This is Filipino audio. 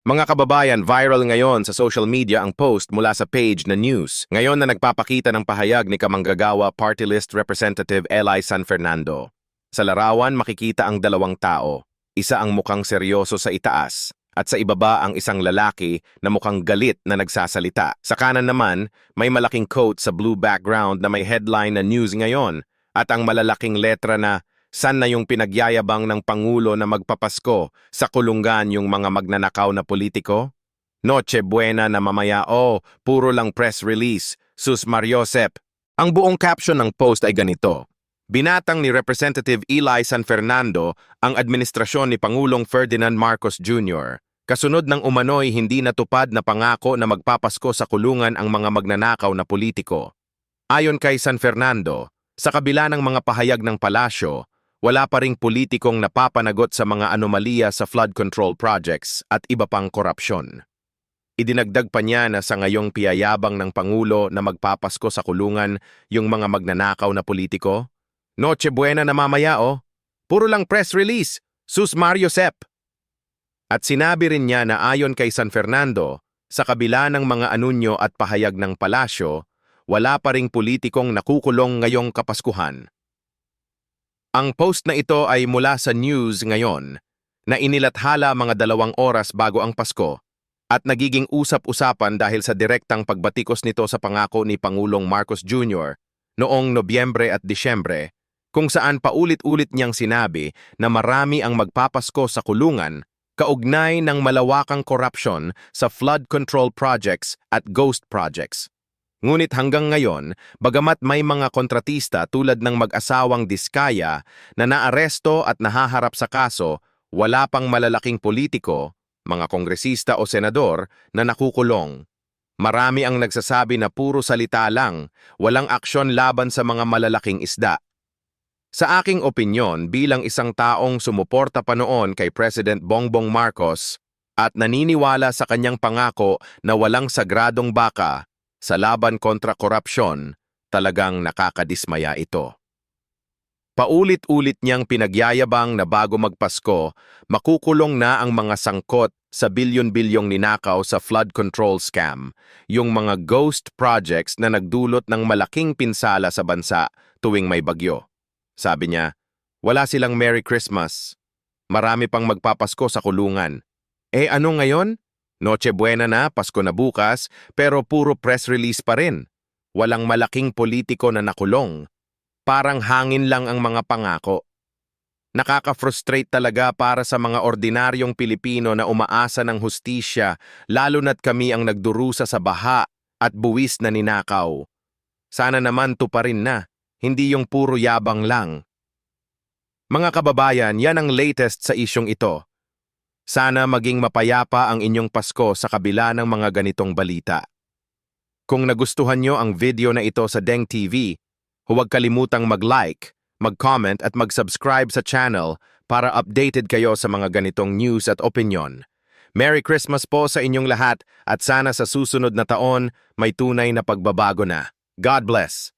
Mga kababayan, viral ngayon sa social media ang post mula sa page na news. Ngayon na nagpapakita ng pahayag ni Kamanggagawa Party List Representative Eli San Fernando. Sa larawan makikita ang dalawang tao. Isa ang mukhang seryoso sa itaas at sa ibaba ang isang lalaki na mukhang galit na nagsasalita. Sa kanan naman, may malaking quote sa blue background na may headline na news ngayon at ang malalaking letra na "San na yung pinagyayabang ng Pangulo na magpapasko sa kulungan yung mga magnanakaw na politiko? Noche buena na mamaya puro lang press release, sus Mariosep." Ang buong caption ng post ay ganito. Binatang ni Representative Eli San Fernando ang administrasyon ni Pangulong Ferdinand Marcos Jr. Kasunod ng umano'y hindi natupad na pangako na magpapasko sa kulungan ang mga magnanakaw na politiko. Ayon kay San Fernando, sa kabila ng mga pahayag ng palasyo, wala pa ring politikong napapanagot sa mga anomalya sa flood control projects at iba pang korupsyon. Idinagdag pa niya na sa ngayong piyayabang ng Pangulo na magpapasko sa kulungan yung mga magnanakaw na politiko. Noche buena na mamaya puro lang press release, sus Mariosep. At sinabi rin niya na ayon kay San Fernando, sa kabila ng mga anunyo at pahayag ng palasyo, wala pa ring politikong nakukulong ngayong Kapaskuhan. Ang post na ito ay mula sa news ngayon na inilathala mga 2 oras bago ang Pasko at nagiging usap-usapan dahil sa direktang pagbatikos nito sa pangako ni Pangulong Marcos Jr. noong Nobyembre at Disyembre kung saan paulit-ulit niyang sinabi na marami ang magpapasko sa kulungan kaugnay ng malawakang korupsyon sa flood control projects at ghost projects. Ngunit hanggang ngayon, bagamat may mga kontratista tulad ng mag-asawang Diskaya na naaresto at nahaharap sa kaso, wala pang malalaking politiko, mga kongresista o senador na nakukulong. Marami ang nagsasabi na puro salita lang, walang aksyon laban sa mga malalaking isda. Sa aking opinyon bilang isang taong sumuporta pa noon kay President Bongbong Marcos at naniniwala sa kanyang pangako na walang sagradong baka, sa laban kontra korupsyon, talagang nakakadismaya ito. Paulit-ulit niyang pinagyayabang na bago magpasko, makukulong na ang mga sangkot sa bilyon-bilyong ninakaw sa flood control scam, yung mga ghost projects na nagdulot ng malaking pinsala sa bansa tuwing may bagyo. Sabi niya, wala silang Merry Christmas. Marami pang magpapasko sa kulungan. Ano ngayon? Noche buena na, Pasko na bukas, pero puro press release pa rin. Walang malaking politiko na nakulong. Parang hangin lang ang mga pangako. Nakaka-frustrate talaga para sa mga ordinaryong Pilipino na umaasa ng hustisya, lalo na't kami ang nagdurusa sa baha at buwis na ninakaw. Sana naman tuparin na, hindi yung puro yabang lang. Mga kababayan, yan ang latest sa isyong ito. Sana maging mapayapa ang inyong Pasko sa kabila ng mga ganitong balita. Kung nagustuhan nyo ang video na ito sa Deng TV, huwag kalimutang mag-like, mag-comment at mag-subscribe sa channel para updated kayo sa mga ganitong news at opinyon. Merry Christmas po sa inyong lahat at sana sa susunod na taon may tunay na pagbabago na. God bless!